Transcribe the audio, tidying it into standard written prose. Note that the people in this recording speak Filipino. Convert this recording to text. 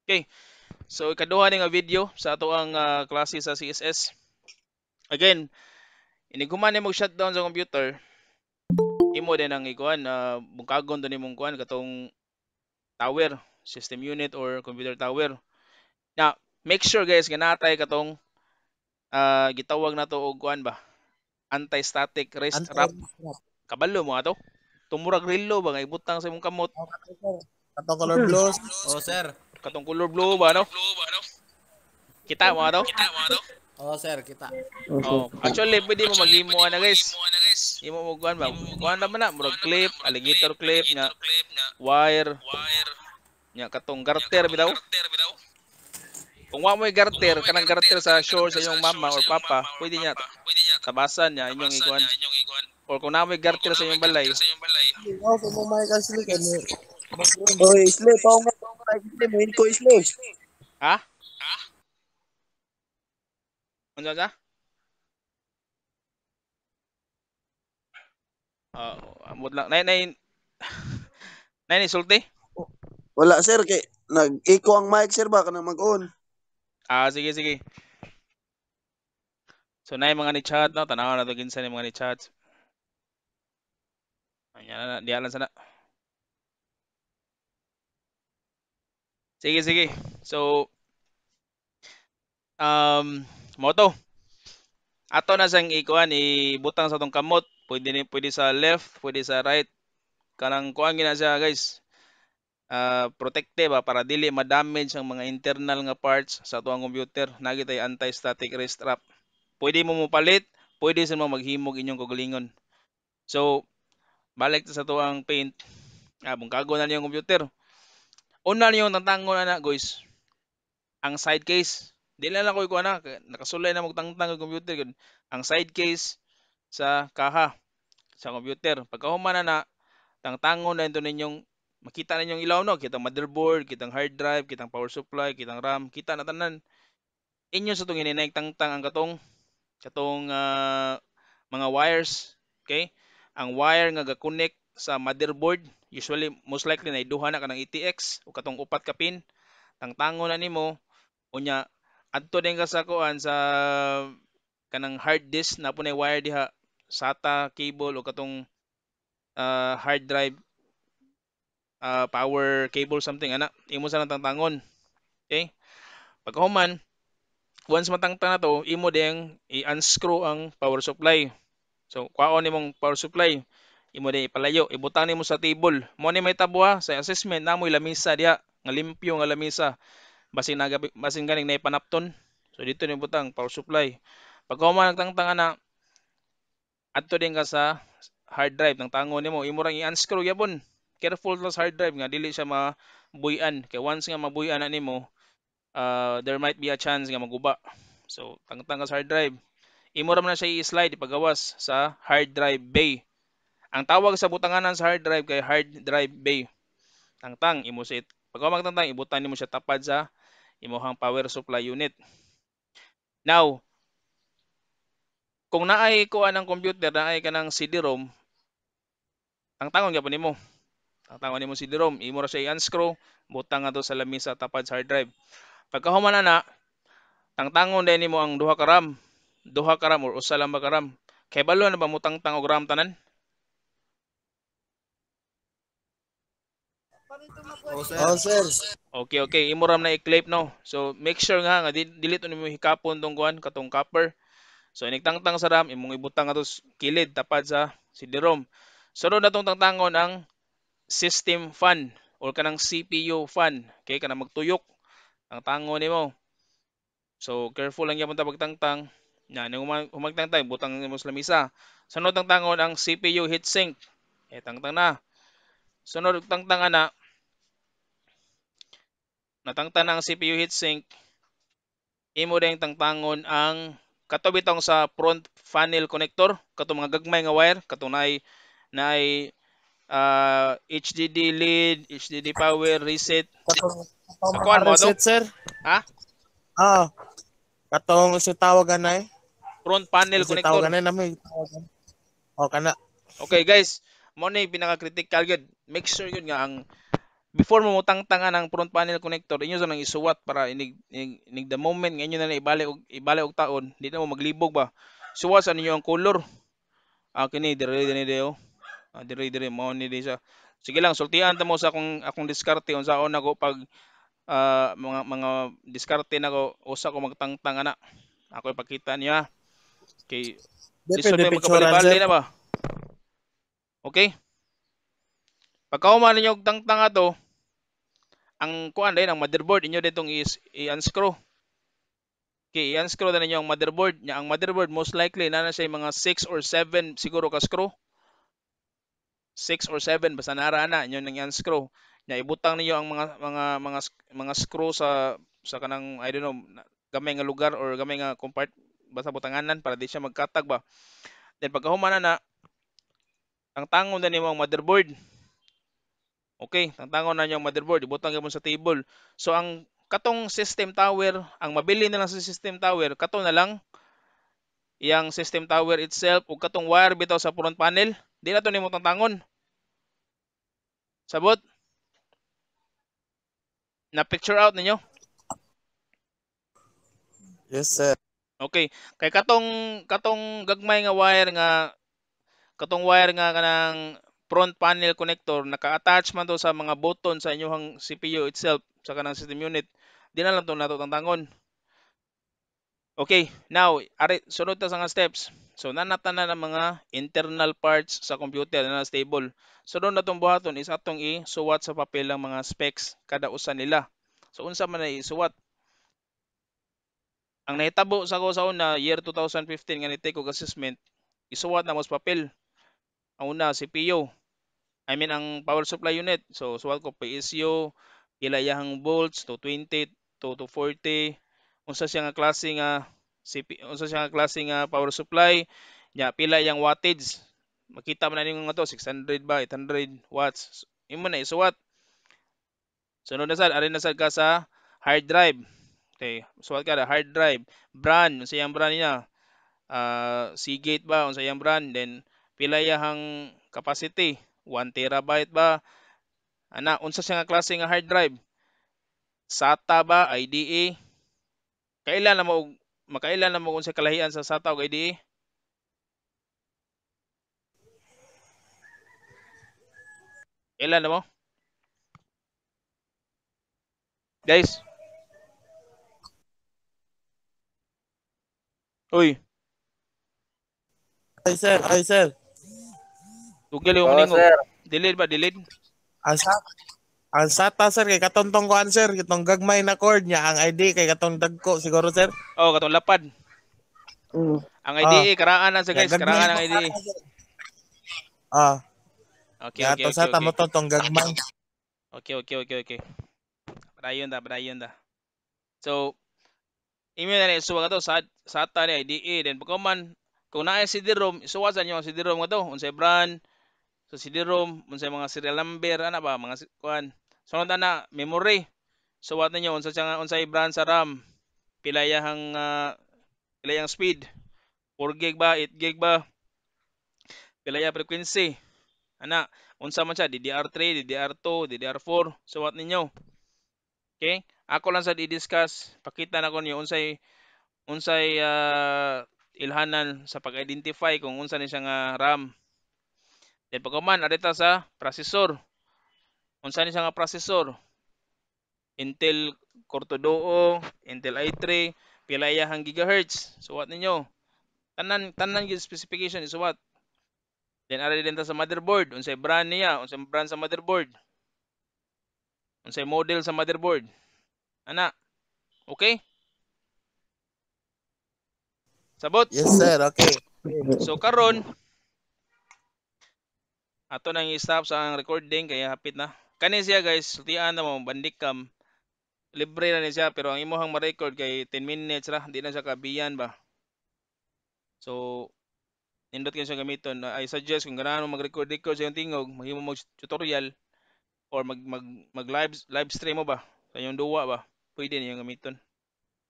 Okay, so ikaduha ni nga video sa ato ang klase sa CSS. Again, iniguman ni mo shutdown sa computer, imo din ang ikuan bungkagon do nimong kuan katong tower, system unit or computer tower. Now, make sure guys nga natay katong gitawag na to og kuan ba? Anti-static rest wrap. Anti-restart. Kabalo mo ato? Tumurag relo ba nga ibutang sa imong kamot? Katong color blues. Oh, sir. Katong color blue ba no? Kita mo ato? Oh, sir, kita. Oh, actually pwede mo maghimo na guys. Imo mo kuan ba? Kuan naman na murag clip, alligator clip nga wire nya katong garter bitaw. Kung wa mo'y garter, kanang garter sa shore sa inyong mama or papa, pwede niya tabasan niya inyong ikuan. Or kung namoy garter sa inyong balay, Oh, kung mo may kasli kani. Oy, isle pa nga isle mo ko isle. ha? Unsa sa? Amot lang. Nay nay sulti? Wala sir kay nag-echo ang mic sir ba kanang mag-on. Sige sige. So nay mga ni chat no, tanaw na to ginsa ni mga ni chat. Anya na dialan sana. Sige sige. So moto. Ato na sang ikuan ibutang sa tong kamot. Pwede sa left, pwede sa right. Kanang kuan gina siya guys. Protective para dili ma-damage ang mga internal nga parts sa tuang computer. Nagitay anti-static rest wrap. Pwede mo mopalit, pwede sa mo maghimog inyong kagalingon. So, balik sa tuang paint. Bungkago na niyong computer. Una niyong tantangon na guys. Ang side case. Dili na ko ikuha na. Nakasulay na magtangtang ang computer. Ang side case sa kaha sa computer. Pagkahuman na tangtangon na ito ninyong makita ninyong ilaw no, kitang motherboard, kitang hard drive, kitang power supply, kitang RAM, kita na tanan. Inyo sa tong hinay tangtang ang katong mga wires, okay? Ang wire nga ga-connect sa motherboard, usually most likely na iduha na kanang ATX o katong upat ka pin, tangtangon na nimo unya adto din ka sa kuan sa kanang hard disk na punay wire diha, SATA cable o katong hard drive power cable something ana imo sa tangtangon. Okay, pagkahuman once matangtang na to imo ding i-unscrew ang power supply. So kuhaon nimong power supply imo ding ipalayo ibutang nimo sa table mo ni may tabwa sa assessment namoy lamisa diha nga limpyo nga lamisa basin ganing nay panapton. So dito ni butang power supply. Pagkahuman nagtangtang ana adto din ka sa hard drive ng tangon nimo imo rang i-unscrew yapon. Careful sa hard drive nga dili siya mabuyan kay once nga mabuyan na nimo there might be a chance nga maguba. So tangtang ka sa hard drive imo ra man na siya i-slide ipagawas sa hard drive bay. Ang tawag sa butanganan sa hard drive kay hard drive bay. Tangtang imo sa pagka magtangtang ibutan nimo siya tapad sa imuhang power supply unit. Now kung naay kuan ang computer naay kanang CD-ROM tangtangon gyapon nimo. Tangtangon nimo CD-ROM imo ra siya i-unscrew butang ato sa lamisa tapad sa hard drive. Pagkahuman na tangtangon din nimo ang duha ka RAM or usa lang ba ka RAM. Kay balo na ba mo tangtang og RAM tanan? Oh, sir. Oh, sir. Okay, imo RAM na i-clip no. So make sure nga dili to nimo hikapon tong kuan katong copper. So inigtangtang sa RAM imong ibutang ato kilid tapad sa CD-ROM. Sunod na tong tangtangon ang system fan or kanang CPU fan. Okay, kanang magtuyok ang tangon nimo. So careful lang gyapon ta pagtangtang. Na nung humagtangtang butang nimo sa lamisa. Sunod ang tangon ang CPU heatsink. Tangtang na. Sunod tangtang ana natangtan ang CPU heatsink, imo ding tangtangon ang kato bitong sa front panel connector, kato mga gagmay nga wire, kato naay HDD lead, HDD power, reset. Katong Kuan mo to? reset, sir. Ha? Katong si tawagan na Front panel si connector. tawagan na may tawagan. O kana. Okay guys, mo ni pinaka critical gyud. Make sure yun nga ang before mo mutangtangan ang front panel connector, inyo sa nang isuwat para inig the moment nga inyo na ibalik og taon, di na mo maglibog ba. Suwat sa ninyo ang color. Kini dire oh. Dire mo ni di siya. Sige lang, sultian ta mo sa akong diskarte unsaon ako pag mga diskarte nako usa ko magtangtang ana. Ako ipakita niya. Kay lisod Depende may picturean, magkabali-bali sir. na ba? Okay? Pagkahuman ninyo og tangtang ato, ang kuan din ang motherboard inyo ditong i-unscrew. Okay, i-unscrew na ninyo ang motherboard. Ang motherboard most likely na siya mga 6 or 7 siguro ka screw. 6 or 7 basta nara na inyo nang i-unscrew. Nya ibutang niyo ang mga screw sa kanang I don't know gamay nga lugar or gamay nga basta butanganan para di siya magkatag ba. Then pagkahuman na ang tangon na nimo ang motherboard. Okay, ang tangon na niyo ang motherboard, ibutang gyud sa table. So ang katong system tower, ang mabili na lang sa system tower, kato na lang iyang system tower itself ug katong wire bitaw sa front panel, di na to nimo tangon. Sabot? Na picture out ninyo? Yes, sir. Okay. Kay katong gagmay nga wire nga kanang front panel connector naka-attach man to sa mga button sa inyong CPU itself sa kanang system unit. Di na lang to nato tangon. Okay, now sunod ta sa nga steps. So nanatanan ang mga internal parts sa computer na stable. Sunod na tong buhaton is atong isuwat sa papel ang mga specs kada usa nila. So unsa man na isuwat? Ang nahitabo sa ko sa una year 2015 nga ni-take og assessment, isuwat na mo sa papel. Ang una CPU. I mean ang power supply unit. So suwat ko PSU, pila iyang volts to 20 to 40. Unsa siya nga klase nga power supply, nya pila iyang wattage. Makita man ninyo nga to 600 ba 800 watts. Imo na isuwat. Sunod na sad ari na sad ka sa hard drive. Okay, suwat ka hard drive, brand, unsa iyang brand niya? Seagate ba unsa iyang brand, then pila iyang capacity, 1 terabyte ba? Ana, unsa siya nga klase nga hard drive? SATA ba, IDE? Makailan na mo unsa kalahian sa SATA ug IDE? Kailan na mo? Guys. Uy, Ay, sir. Ay, sir. tugil yung ningog. Delete ba, delete? Ang SATA, ang SATA, sir, kay katong tong kuan, sir, kitong gagmay na cord niya, ang ID kay katong dagko siguro, sir. Oh, katong lapad. Ang IDE karaan na sa guys, Kaya gagmay karaan ang na IDE. SATA, sir. Ah, Okay, kaya okay, to okay, SATA mo okay. tong gagmay. Okay. Padayon da. So, email na isuwa ka to sa SATA ni IDE. Then pagkuman, kung naay CD-ROM, isuwa sa inyo ang CD-ROM nga to. Unsay brand, sa CD-ROM, unsay mga serial number, ana ba, mga kuan. Sunod na memory. Suwat ninyo unsay brand sa RAM. Pila yang speed. 4 gig ba, 8 gig ba? Pila yang frequency. Ana, unsa man siya, DDR3, DDR2, DDR4, suwat ninyo. Okay? Ako lang sa i-discuss, pakita na ko niyo unsay ilhanan sa pag-identify kung unsa ni siya nga RAM. Then pagkuman adita sa processor. Unsa ni siya nga processor? Intel Core 2 Intel i3, pila iyang gigahertz. Suwat ninyo. Tanan gyud specification isuwat. Then ari din ta sa motherboard, unsay brand niya, unsay brand sa motherboard. Unsay model sa motherboard. Ana. Okay? Sabot? Yes, sir. Okay. So karon ato nang i-stop sa ang recording kaya hapit na. Kani siya guys, sultian na mo bandicam. Libre na ni siya pero ang imuhang ma-record kay 10 minutes ra, di na siya kabiyan ba. So nindot kayo siya gamiton. I suggest kung ganahan mo mag-record sa iyong tingog, mahimo mo tutorial or mag live stream mo ba sa iyong duwa ba. Pwede niyo gamiton.